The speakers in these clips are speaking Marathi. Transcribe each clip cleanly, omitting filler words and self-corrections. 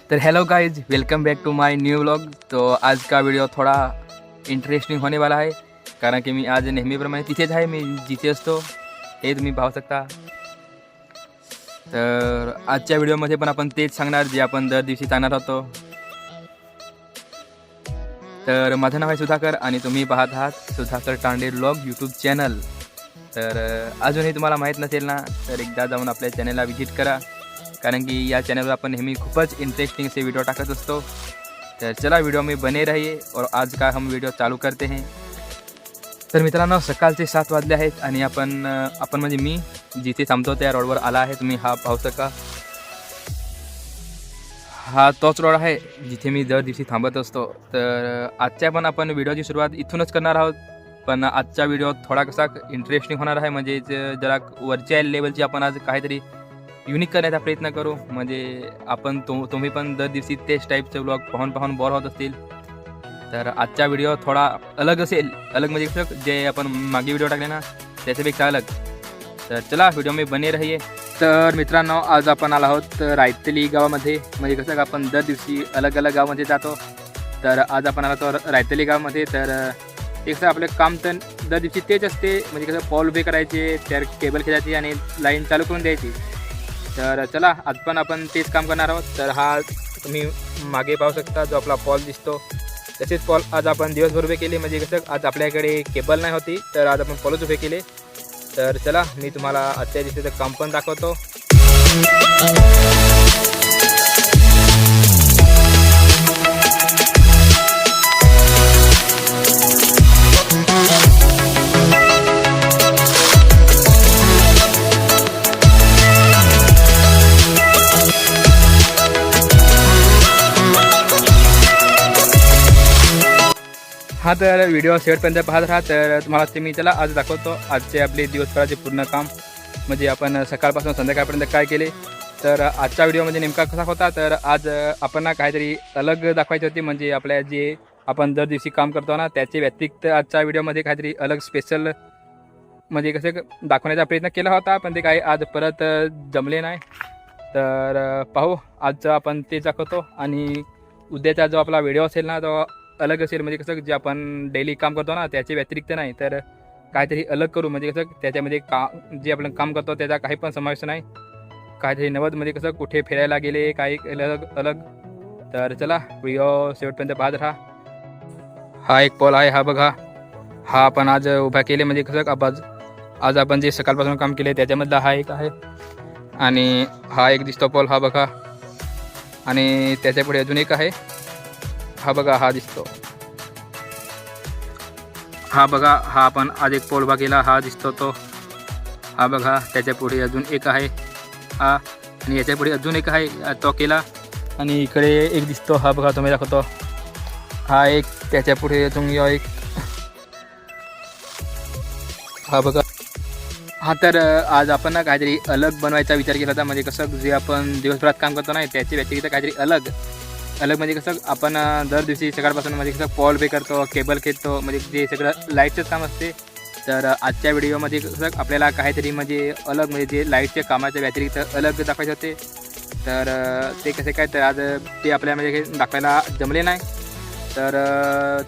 तो hello guys, welcome back to my new vlog. तो आज का वीडियो थोड़ा इंटरेस्टिंग होने वाला आहे, कारण की मी आज नेहमीप्रमाणे तिथेच आहे, मी जिथे असतो हे तुम्ही पाहू शकता। तर आजच्या व्हिडिओमध्ये पण आपण तेच सांगणार जे आपण दर दिवशी सांगणार होतो। तर माझं नाव आहे सुधाकर आणि तुम्ही पाहत आहात Sudhakar Tande vlog YouTube channel. तर अजूनही तुम्हाला माहीत नसेल ना, तर एकदा जाऊन आपल्या चॅनलला विजिट करा, कारण की या चैनल पर अपन नेहमी खूबच इंटरेस्टिंग से वीडियो टाकत असतो। तर चला वीडियो में बने रहिए और आज का हम वीडियो चालू करते हैं। तर मित्रांनो, सकाळचे 7 वाजले आहेत आणि आपण म्हणजे मी जिथे थांबतो त्या रोडवर आला आहे। तुम्ही हा पाहू शका, हा तोच रोड आहे जिथे मी दर दिवशी थांबत असतो। तर आजच्या पण आपण व्हिडिओची सुरुवात इथूनच करणार आहोत, पण आजचा व्हिडिओ थोडा कसा इंटरेस्टिंग होणार आहे, म्हणजे जरा वरच्या लेवलची आपण आज काहीतरी युनिक करण्याचा प्रयत्न करू। म्हणजे आपण तुम्ही पण दर दिवशी तेच टाईपचे व्लॉग पाहून बोर होत असतील, तर आजचा व्हिडिओ थोडा अलग असेल। अलग म्हणजे कसं, जे आपण मागे व्हिडिओ टाकले ना त्याच्यापेक्षा अलग। तर चला व्हिडिओ में बने रहिए। तर मित्रांनो, आज आपण आलो आहोत रायतली गावामध्ये। म्हणजे कसं, आपण दर दिवशी अलग अलग गावामध्ये जातो, तर आज आपण आलो आहोत रायतली गावामध्ये। तर ते कसं आपलं काम तर दर दिवशी तेच असते, म्हणजे कसं पॉल उभे करायचे, त्या केबल खेचायची आणि लाईन चालू करून द्यायची। तर चला आज पण आपण तेच काम करणार आहोत। तर हा तुम्ही मागे पाहू शकता जो आपला पॉल दिसतो, तसेच पॉल आज आपण दिवसभर उभे केले। म्हणजे कसं, आज आपल्याकडे केबल नाही होती, तर आज आपण पॉलच उभे केले। तर चला मी तुम्हाला आजच्या दिवशीचं काम पण दाखवतो। हा, तर व्हिडिओ शेवटपर्यंत पाहत राहा। तर तुम्हाला ते मी चला आज दाखवतो आजचे आपले दिवसभराचे पूर्ण काम, म्हणजे आपण सकाळपासून संध्याकाळपर्यंत काय केले। तर आजचा व्हिडिओ म्हणजे नेमका कसा होता, तर आज आपण ना काहीतरी अलग दाखवायची होती। म्हणजे आपल्या जे आपण दर दिवशी काम करतो ना त्याचे व्यतिरिक्त आजच्या व्हिडिओमध्ये काहीतरी अलग स्पेशल म्हणजे कसं दाखवण्याचा प्रयत्न केला होता, पण ते काही आज परत जमले नाही। तर पाहू आजचं आपण ते दाखवतो, आणि उद्याचा जो आपला व्हिडिओ असेल ना तो अलग असेल। म्हणजे कसं, जे आपण डेली काम करतो ना त्याचे व्यतिरिक्त नाही, तर काहीतरी अलग करू। म्हणजे कसं त्याच्यामध्ये जे आपण काम करतो त्याचा काही पण समावेश नाही, काहीतरी नवद। म्हणजे कसं कुठे फिरायला गेले, काही अलग अलग। तर चला व्हिडिओ शेवटपर्यंत पाहत राहा। हा एक पॉल आहे, हा बघा, हा आपण आज उभा केले। म्हणजे कसं आज आपण जे सकाळपासून काम केले त्याच्यामधला हा एक आहे, आणि हा एक दिसतो पॉल, हा बघा, आणि त्याच्यापुढे अजून एक आहे, हा बघा, हा दिसतो, हा बघा, हा आपण आज एक पोल उभा केला, हा दिसतो तो, हा बघा। त्याच्या पुढे अजून एक आहे हा, आणि याच्या पुढे अजून एक आहे तो केला, आणि इकडे एक दिसतो, हा बघा, तुम्ही दाखवतो, हा एक, त्याच्या पुढे अजून एक, हा बघा। हा, तर आज आपण ना काहीतरी अलग बनवायचा विचार केला होता। म्हणजे कसं, जे आपण दिवसभरात काम करतो ना त्याच्या व्यतिरिक्त काहीतरी अलग म्हणजे कसं आपण दर दिवशी सकाळपासून म्हणजे कसं पॉल उभे करतो, केबल खेचतो, म्हणजे जे सगळं लाईटचंच काम असते। तर आजच्या व्हिडिओमध्ये कसं आपल्याला काहीतरी म्हणजे अलग, म्हणजे जे लाईटच्या कामाच्या व्यतिरिक्त अलग दाखवायचे होते। तर ते कसे काय, तर आज ते आपल्या म्हणजे दाखवायला जमले नाही। तर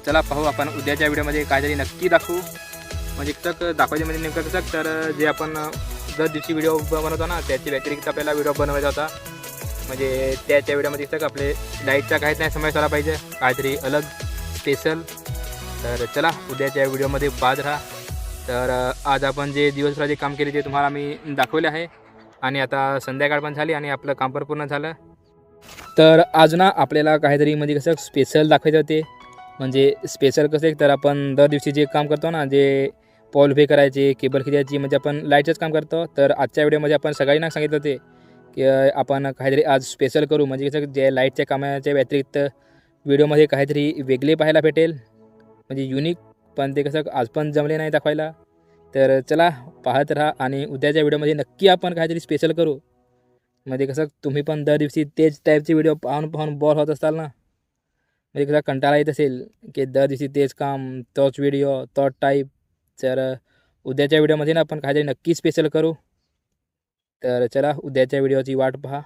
चला पाहू आपण उद्याच्या व्हिडिओमध्ये काहीतरी नक्की दाखवू। म्हणजे कसं दाखवायचे म्हणजे नेमकं कसं, तर जे आपण दर दिवशी व्हिडिओ बनवतो ना त्याच्या व्यतिरिक्त आपल्याला व्हिडिओ बनवायचा होता। म्हणजे त्याच्या व्हिडिओमध्ये कसं आपले लाईटचा काहीच नाही समावेश झाला पाहिजे, काहीतरी अलग स्पेशल। तर चला उद्याच्या व्हिडिओमध्ये पाहत राहा। तर आज आपण जे दिवसभराचे काम केले ते तुम्हाला मी दाखवले आहे, आणि आता संध्याकाळ पण झाली आणि आपलं काम पण पूर्ण झालं। तर आज ना आपल्याला काहीतरी म्हणजे कसं स्पेशल दाखवायचे होते। म्हणजे स्पेशल कसं, तर आपण दर दिवशी जे काम करतो ना, जे पॉल उभे करायचे, केबल खेचायची, म्हणजे आपण लाईटचंच काम करतो। तर आजच्या व्हिडिओमध्ये आपण सगळ्यांना सांगितलं होते की आपण काहीतरी आज स्पेशल करू। म्हणजे कसं, जे लाईटच्या कामाच्या व्यतिरिक्त व्हिडिओमध्ये काहीतरी वेगळे पाहायला भेटेल, म्हणजे युनिक। पण ते कसं आज पण जमले नाही दाखवायला। तर चला पाहत राहा, आणि उद्याच्या व्हिडिओमध्ये नक्की आपण काहीतरी स्पेशल करू। म्हणजे कसं तुम्ही पण दर दिवशी तेच टाईपचे व्हिडिओ पाहून बोर होत असाल ना, म्हणजे कसं कंटाळा येत असेल की दर दिवशी तेच काम, तोच व्हिडिओ, तोच टाईप। तर उद्याच्या व्हिडिओमध्ये ना आपण काहीतरी नक्की स्पेशल करू। तर चला उद्याच्या व्हिडिओची वाट पहा।